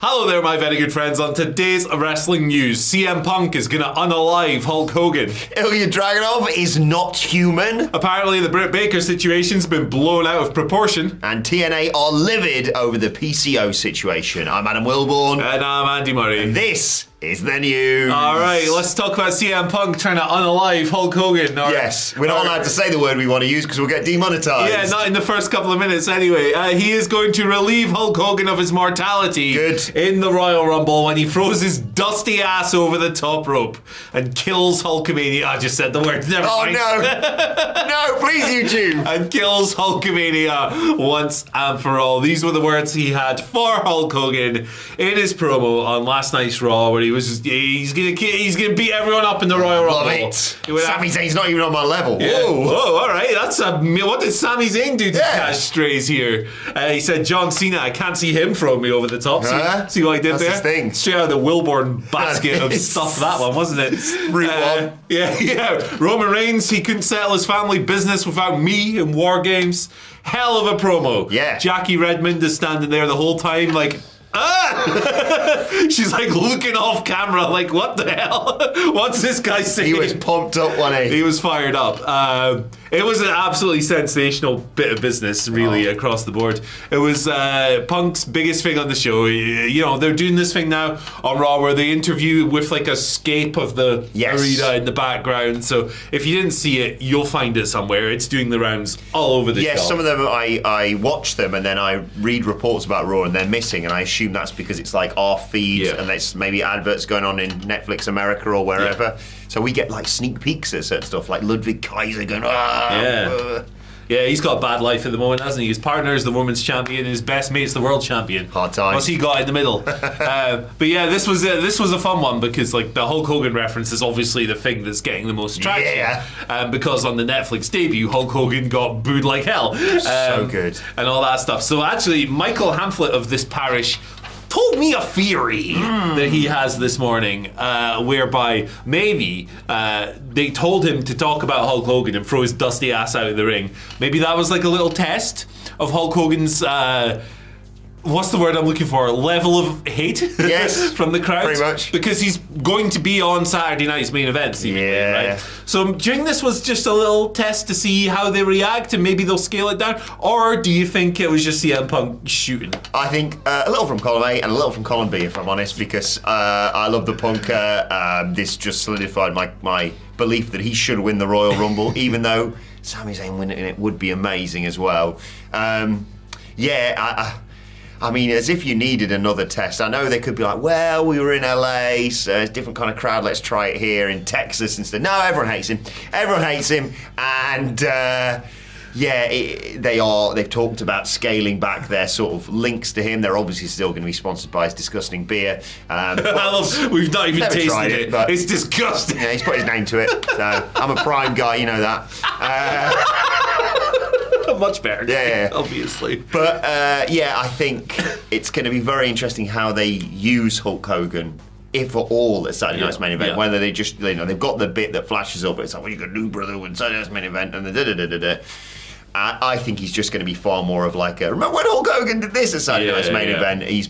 Hello there, my very good friends. On today's wrestling news, CM Punk is going to unalive Hulk Hogan. Ilja Dragunov is not human. Apparently, the Britt Baker situation's been blown out of proportion. And TNA are livid over the PCO situation. I'm Adam Wilborn. And I'm Andy Murray. And this is the news. All right, let's talk about CM Punk trying to unalive Hulk Hogan. Yes, we're not allowed to say the word we want to use because we'll get demonetized. Yeah, not in the first couple of minutes anyway. He is going to relieve Hulk Hogan of his mortality in the Royal Rumble when he throws his dusty ass over the top rope and kills Hulkamania. I just said the word. Never mind. No. No, please, YouTube. And kills Hulkamania once and for all. These were the words he had for Hulk Hogan in his promo on last night's Raw, where he's gonna beat everyone up in the Royal Rumble. Love it. Sami Zayn's not even on my level. Yeah. Whoa. Whoa, all right. What did Sami Zayn do to catch strays here? He said, John Cena, I can't see him throwing me over the top. See what I did That's there? his thing. Straight out of the Wilborn basket of stuff, that one, wasn't it? Route one. Yeah. Roman Reigns, he couldn't settle his family business without me in War Games. Hell of a promo. Yeah. Jackie Redmond is standing there the whole time like, she's like looking off camera like, what the hell? What's this guy saying? He was pumped up, wasn't he? He was fired up. It was an absolutely sensational bit of business, really, across the board. It was Punk's biggest thing on the show. You know, they're doing this thing now on Raw where they interview with like a scape of the arena in the background. So if you didn't see it, you'll find it somewhere. It's doing the rounds all over the show. Yes, some of them I watch them and then I read reports about Raw and they're missing, and I assume that's because it's like our feed and there's maybe adverts going on in Netflix America or wherever. Yeah. So we get like sneak peeks at certain stuff, like Ludwig Kaiser going, Yeah, he's got a bad life at the moment, hasn't he? His partner is the women's champion, his best mate's the world champion. Hard times. What's he got in the middle? But yeah, this was a fun one because like the Hulk Hogan reference is obviously the thing that's getting the most traction. Yeah. Because on the Netflix debut, Hulk Hogan got booed like hell. So good. And all that stuff. So actually, Michael Hamflet of this parish told me a theory that he has this morning, whereby maybe they told him to talk about Hulk Hogan and throw his dusty ass out of the ring. Maybe that was like a little test of Hulk Hogan's, what's the word I'm looking for? Level of hate from the crowd. Pretty much. Because he's going to be on Saturday night's main event, seemingly, right? So do you think this was just a little test to see how they react and maybe they'll scale it down? Or do you think it was just CM Punk shooting? I think a little from column A and a little from column B, if I'm honest, because I love the Punker. This just solidified my belief that he should win the Royal Rumble, even though Sami Zayn winning it would be amazing as well. I mean, as if you needed another test. I know they could be like, well, we were in LA, so it's a different kind of crowd, let's try it here in Texas instead. No, everyone hates him. Everyone hates him. And they've talked about scaling back their sort of links to him. They're obviously still going to be sponsored by his disgusting beer. We've not even tasted it. But it's disgusting. Yeah, he's put his name to it. So I'm a Prime guy, you know that. Much better. Yeah. Obviously. But I think it's going to be very interesting how they use Hulk Hogan, if at all, at Saturday night's main event. Whether they just, they've got the bit that flashes up, it's like, what you going to do, brother, when Saturday night's main event, and the da-da-da-da-da. I think he's just going to be far more of like a, remember when Hulk Hogan did this at Saturday night's main event? He's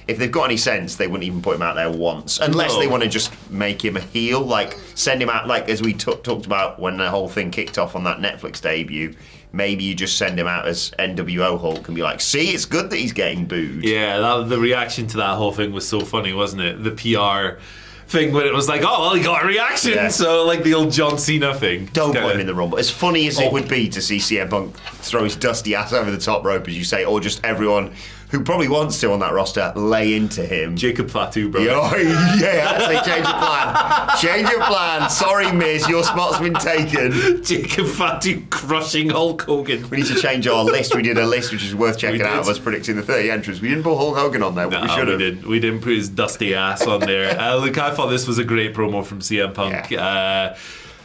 if they've got any sense, they wouldn't even put him out there once, unless they want to just make him a heel, like send him out, like as we talked about when the whole thing kicked off on that Netflix debut. Maybe you just send him out as NWO Hulk and be like, see, it's good that he's getting booed. Yeah, the reaction to that whole thing was so funny, wasn't it? The PR thing when it was like, oh, well, he got a reaction. Yeah. So, like the old John Cena thing. Don't put him in the Rumble. As funny as it would be to see CM Punk throw his dusty ass over the top rope, as you say, or just everyone who probably wants to on that roster lay into him. Jacob Fatu, bro. I'd say change of plan. Change of plan. Sorry, Miz, your spot's been taken. Jacob Fatu crushing Hulk Hogan. We need to change our list. We did a list which is worth checking out of us predicting the 30 entrants. We didn't put Hulk Hogan on there, but we should have. We didn't put his dusty ass on there. Look, I thought this was a great promo from CM Punk. Yeah.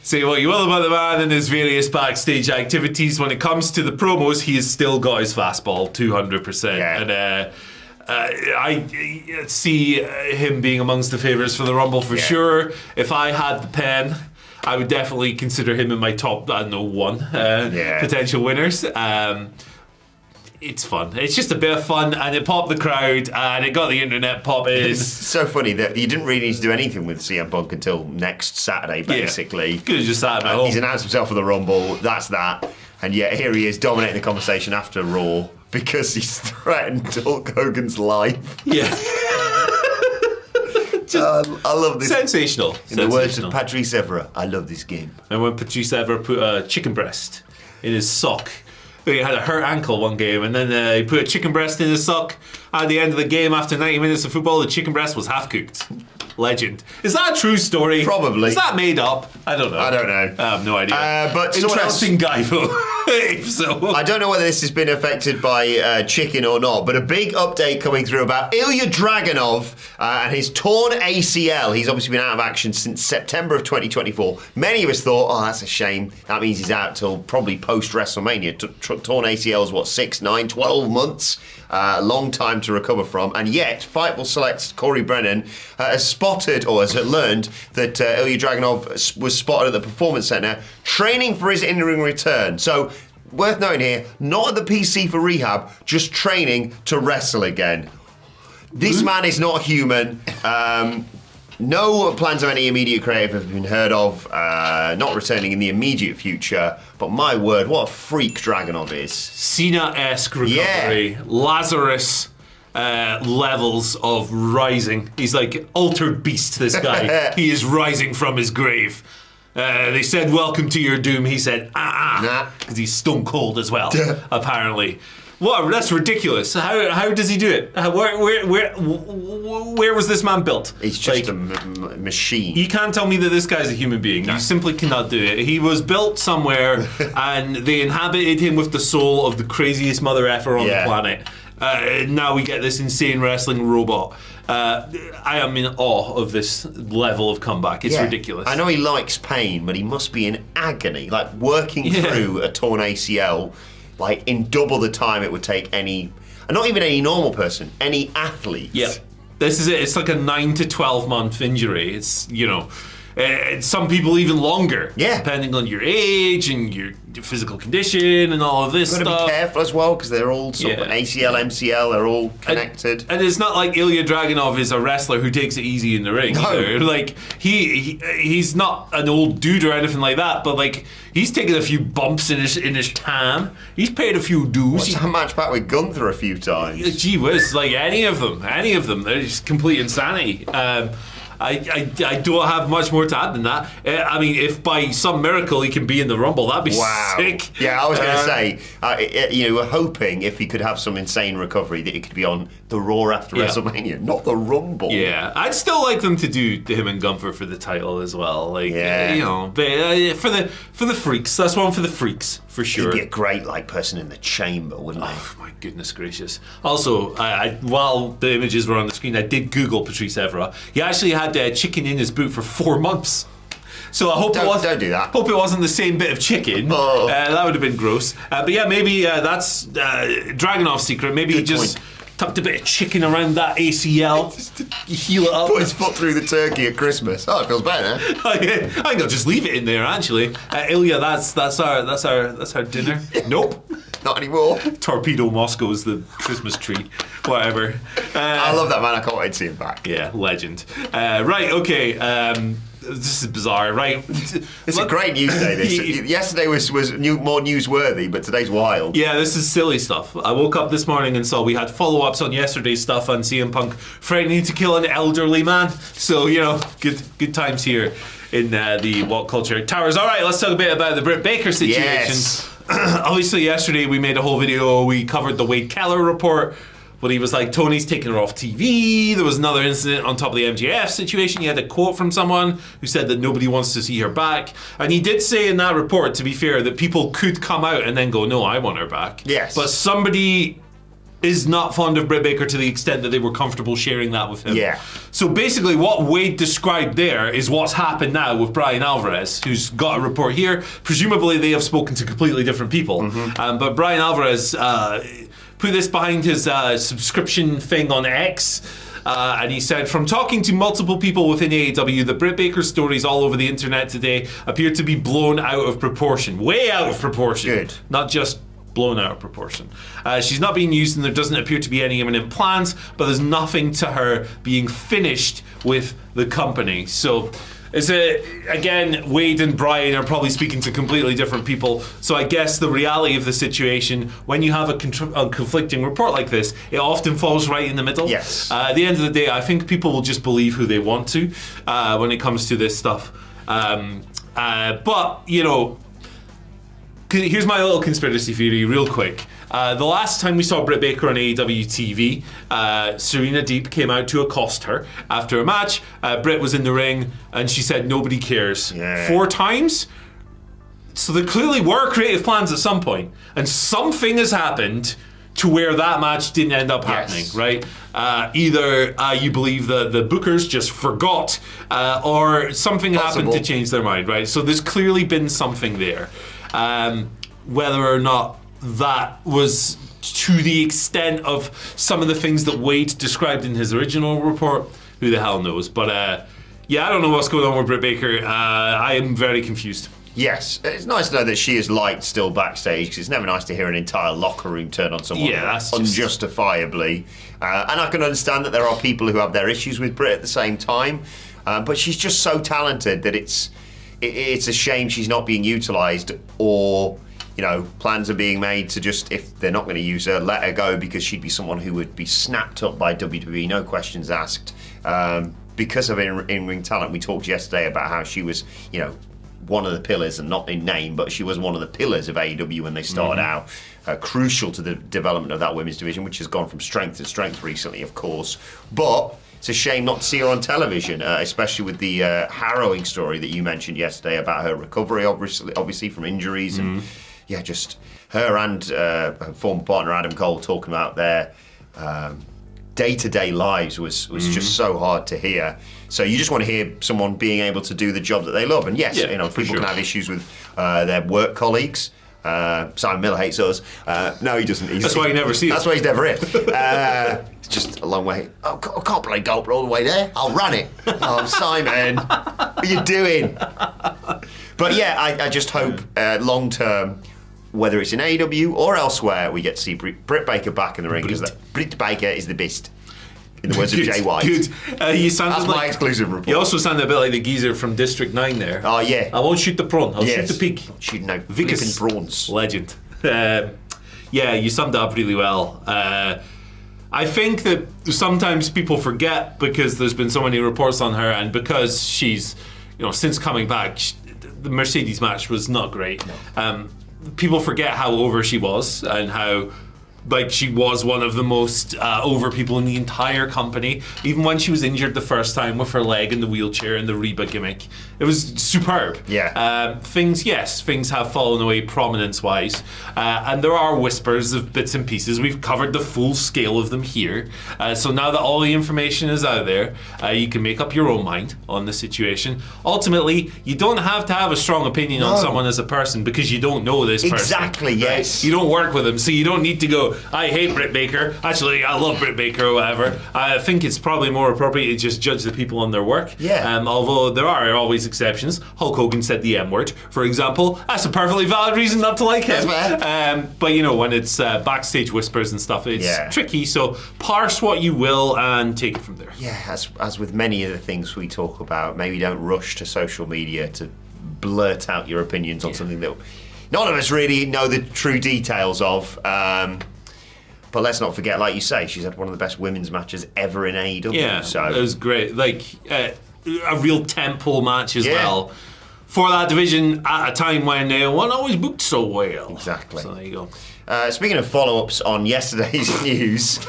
Say what you will about the man and his various backstage activities. When it comes to the promos, he has still got his fastball 200%. Yeah. And I see him being amongst the favourites for the Rumble for sure. If I had the pen, I would definitely consider him in my top, potential winners. it's fun. It's just a bit of fun, and it popped the crowd, and it got the internet popping. It's so funny that you didn't really need to do anything with CM Punk until next Saturday, basically. Yeah. Could have just sat at home. He's announced himself for the Rumble, that's that. And yet here he is dominating the conversation after Raw because he's threatened Hulk Hogan's life. Yeah. I love this. Sensational. In the words of Patrice Evra, I love this game. And when Patrice Evra put a chicken breast in his sock, he had a hurt ankle one game, and then he put a chicken breast in his sock. At the end of the game, after 90 minutes of football, the chicken breast was half cooked. Legend. Is that a true story? Probably. Is that made up? I don't know. I don't know. I have no idea. But interesting guy, so. I don't know whether this has been affected by chicken or not, but a big update coming through about Ilja Dragunov and his torn ACL. He's obviously been out of action since September of 2024. Many of us thought, oh, that's a shame. That means he's out till probably post-WrestleMania. Torn ACL is, what, 6, 9, 12 months? Long time to recover from, and yet Fightful Select's Corey Brennan has spotted, or has learned, that Ilja Dragunov was spotted at the Performance Center training for his in-ring return. So, worth noting here, not at the PC for rehab, just training to wrestle again. This man is not human. No plans of any immediate creative have been heard of, not returning in the immediate future, but my word, what a freak Dragunov is. Cena-esque recovery, Lazarus levels of rising. He's like altered beast, this guy. He is rising from his grave. They said, welcome to your doom. He said, nah, because he's stone cold as well, apparently. What? That's ridiculous. How does he do it? Where was this man built? He's just a machine. You can't tell me that this guy's a human being. No. You simply cannot do it. He was built somewhere, and they inhabited him with the soul of the craziest mother effer on the planet. Now we get this insane wrestling robot. I am in awe of this level of comeback. It's ridiculous. I know he likes pain, but he must be in agony, like working through a torn ACL. Like in double the time it would take not even any normal person, any athlete. Yeah, this is it. It's like a 9 to 12 month injury. It's, some people even longer. Yeah. Depending on your age and your physical condition and all of this stuff. You've got to be careful as well, because they're all sort of ACL, MCL, they're all connected. And it's not like Ilja Dragunov is a wrestler who takes it easy in the ring either. Like, he's not an old dude or anything like that, but like, he's taken a few bumps in his time. He's paid a few dues. What's that match back with Gunther a few times? Gee whiz, like any of them, they're just complete insanity. I don't have much more to add than that. I mean, if by some miracle he can be in the Rumble, that'd be sick. Yeah, I was going to say, we're hoping if he could have some insane recovery that he could be on the Raw after WrestleMania, not the Rumble. Yeah, I'd still like them to do him and Gunther for the title as well. Like, for the freaks. That's one for the freaks. For sure. He'd be a great person in the chamber, wouldn't he? Oh my goodness gracious. Also, while the images were on the screen, I did Google Patrice Evra. He actually had chicken in his boot for 4 months. So I hope don't do that. Hope it wasn't the same bit of chicken. Oh. That would have been gross. But yeah, maybe that's Dragunov's secret. Maybe he just tucked a bit of chicken around that ACL, heal it up. Put his foot through the turkey at Christmas. Oh, it feels better. I think I'll just leave it in there. Actually, Ilja, that's our dinner. Nope, not anymore. Torpedo Moscow's the Christmas tree. Whatever. I love that man. I can't wait to see him back. Yeah, legend. Right. Okay. This is bizarre, right? It's a great news day. Yesterday was more newsworthy, but today's wild. Yeah, this is silly stuff. I woke up this morning and saw we had follow-ups on yesterday's stuff on CM Punk threatening to kill an elderly man. So, good times here in the WhatCulture Towers. All right, let's talk a bit about the Britt Baker situation. Yes. Obviously, yesterday we made a whole video. We covered the Wade Keller report. But he was like, Tony's taking her off TV. There was another incident on top of the MJF situation. He had a quote from someone who said that nobody wants to see her back. And he did say in that report, to be fair, that people could come out and then go, no, I want her back. Yes. But somebody is not fond of Britt Baker to the extent that they were comfortable sharing that with him. Yeah. So basically what Wade described there is what's happened now with Brian Alvarez, who's got a report here. Presumably they have spoken to completely different people. Mm-hmm. But Brian Alvarez put this behind his subscription thing on X. And he said, from talking to multiple people within AEW, the Britt Baker stories all over the internet today appear to be blown out of proportion. Way out of proportion. Good. Not just blown out of proportion. She's not being used, and there doesn't appear to be any imminent plans, but there's nothing to her being finished with the company. So again, Wade and Brian are probably speaking to completely different people. So I guess the reality of the situation, when you have a conflicting report like this, it often falls right in the middle. Yes. At the end of the day, I think people will just believe who they want to when it comes to this stuff. But, you know, here's my little conspiracy theory real quick. The last time we saw Britt Baker on AEW TV, Serena Deeb came out to accost her after a match. Britt was in the ring and she said, nobody cares. 4 times. So there clearly were creative plans at some point, and something has happened to where that match didn't end up happening, right? Either you believe the bookers just forgot, or something happened to change their mind, right? So there's clearly been something there. Whether or not that was to the extent of some of the things that Wade described in his original report, who the hell knows? But yeah, I don't know what's going on with Britt Baker. I am very confused. Yes, it's nice to know that she is liked still backstage, because it's never nice to hear an entire locker room turn on someone unjustifiably. And I can understand that there are people who have their issues with Britt at the same time, but she's just so talented that it's a shame she's not being utilised, or, you know, plans are being made to just, if they're not going to use her, let her go, because she'd be someone who would be snapped up by WWE, no questions asked, because of in-ring talent. We talked yesterday about how she was, you know, one of the pillars, and not in name, but she was one of the pillars of AEW when they started out, crucial to the development of that women's division, which has gone from strength to strength recently, of course. But it's a shame not to see her on television, especially with the harrowing story that you mentioned yesterday about her recovery, obviously from injuries, and yeah, just her and her former partner Adam Cole talking about their day-to-day lives was just so hard to hear. So you just want to hear someone being able to do the job that they love. And yes, you know, people can have issues with their work colleagues. Simon Miller hates us. No, he doesn't. That's why he never sees. That's why he's never here. It's just a long way. Oh, I can't play golf all the way there. I'll run it. Oh, Simon, what are you doing? But yeah, I just hope long term, whether it's in AEW or elsewhere, we get to see Britt Baker back in the ring, because Britt Baker is the best. In the words of Jay White. Good. That's my exclusive report. You also sounded a bit like the geezer from District 9 there. Oh, yeah. I won't shoot the prawn. I'll shoot the pig. Shoot no flipping prawns. Legend. Yeah, you summed it up really well. I think that sometimes people forget, because there's been so many reports on her, and because she's, you know, since coming back, the Mercedes match was not great. No. People forget how over she was, and how, like, she was one of the most over people in the entire company. Even when she was injured the first time with her leg in the wheelchair and the Reba gimmick, it was superb. Yeah. Things have fallen away prominence-wise, and there are whispers of bits and pieces. We've covered the full scale of them here. So now that all the information is out there, you can make up your own mind on the situation. Ultimately, you don't have to have a strong opinion on someone as a person, because you don't know this person. Exactly, yes. Right? You don't work with them, so you don't need to go, I hate Britt Baker. Actually, I love Britt Baker or whatever. I think it's probably more appropriate to just judge the people on their work. Yeah. Although there are always exceptions. Hulk Hogan said the M word, for example. That's a perfectly valid reason not to like him. But you know, when it's backstage whispers and stuff, it's tricky. So parse what you will and take it from there. Yeah, as with many of the things we talk about, maybe don't rush to social media to blurt out your opinions on something that none of us really know the true details of. But let's not forget, like you say, she's had one of the best women's matches ever in AEW. Yeah, so it was great. Like, a real temple match as well. For that division at a time when they weren't always booked so well. Exactly. So there you go. Speaking of follow-ups on yesterday's news,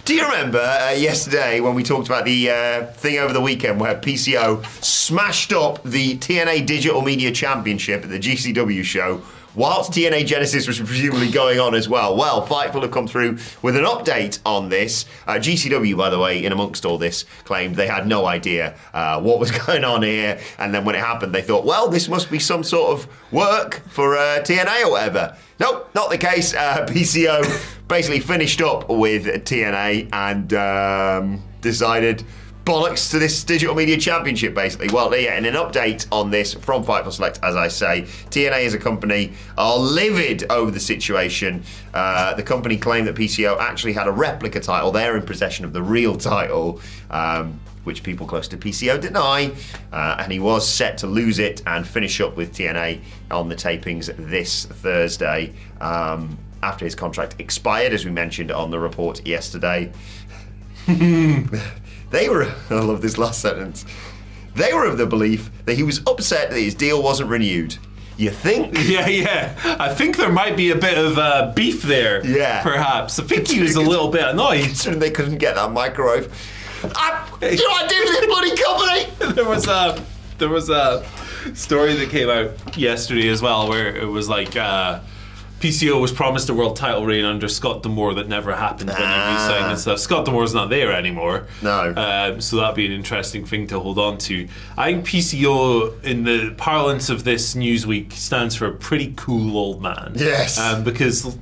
do you remember yesterday when we talked about the thing over the weekend where PCO smashed up the TNA Digital Media Championship at the GCW show, whilst TNA Genesis was presumably going on as well? Well, Fightful have come through with an update on this. GCW, by the way, in amongst all this, claimed they had no idea what was going on here. And then when it happened, they thought, well, this must be some sort of work for TNA or whatever. Nope, not the case. PCO basically finished up with TNA and decided, bollocks to this digital media championship, basically. Well, yeah, in an update on this from Fightful Select, as I say, TNA as a company are livid over the situation. The company claimed that PCO actually had a replica title. They're in possession of the real title, which people close to PCO deny, and he was set to lose it and finish up with TNA on the tapings this Thursday after his contract expired, as we mentioned on the report yesterday. They were, I love this last sentence, they were of the belief that he was upset that his deal wasn't renewed. You think? Yeah. I think there might be a bit of beef there, perhaps. I think he was a little bit annoyed. Considering they couldn't get that microwave. I do this bloody company? There was a story that came out yesterday as well, where it was like PCO was promised a world title reign under Scott D'Amore that never happened when he re-signed and stuff. Scott D'Amore's not there anymore. No. So that'd be an interesting thing to hold on to. I think PCO, in the parlance of this Newsweek, stands for a pretty cool old man. Yes. Because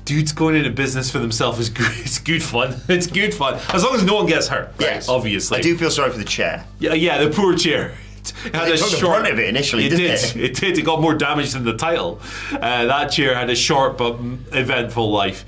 dudes going into business for themselves is good. It's good fun. It's good fun. As long as no one gets hurt. Yes. Obviously. I do feel sorry for the chair. Yeah, the poor chair. It had took the brunt of it initially, didn't it? It did. It got more damage than the title. That chair had a short but eventful life.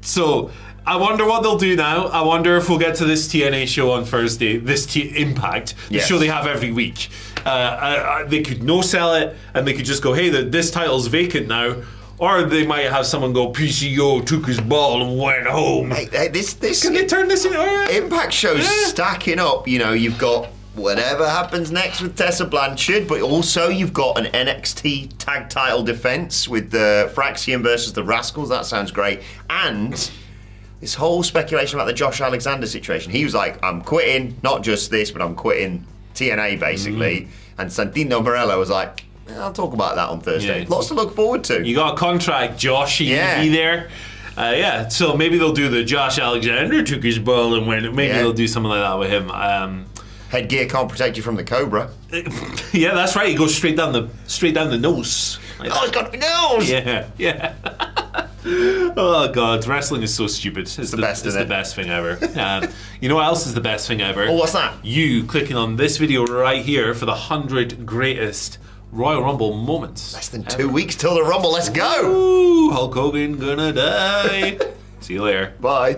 So I wonder what they'll do now. I wonder if we'll get to this TNA show on Thursday, this Impact, the show they have every week. They could no-sell it, and they could just go, hey, this title's vacant now. Or they might have someone go, PCO took his ball and went home. Hey, this Can they turn this into Impact show's stacking up. You know, you've got whatever happens next with Tessa Blanchard, but also you've got an NXT tag title defense with the Fraxian versus the Rascals. That sounds great. And this whole speculation about the Josh Alexander situation. He was like, I'm quitting, not just this, but I'm quitting TNA, basically. And Santino Marella was like, I'll talk about that on Thursday. Lots to look forward to. You got a contract, Josh. You can be there. So maybe they'll do the Josh Alexander took his ball and went. Maybe they'll do something like that with him. Headgear can't protect you from the Cobra. Yeah, that's right. He goes straight down the nose. Like it's got to be nose. Yeah. Oh God, wrestling is so stupid. It's the best. It's the best thing ever. You know what else is the best thing ever? Oh, what's that? You clicking on this video right here for the 100 greatest Royal Rumble moments. Less than 2 weeks till the Rumble. Let's go. Ooh, Hulk Hogan gonna die. See you later. Bye.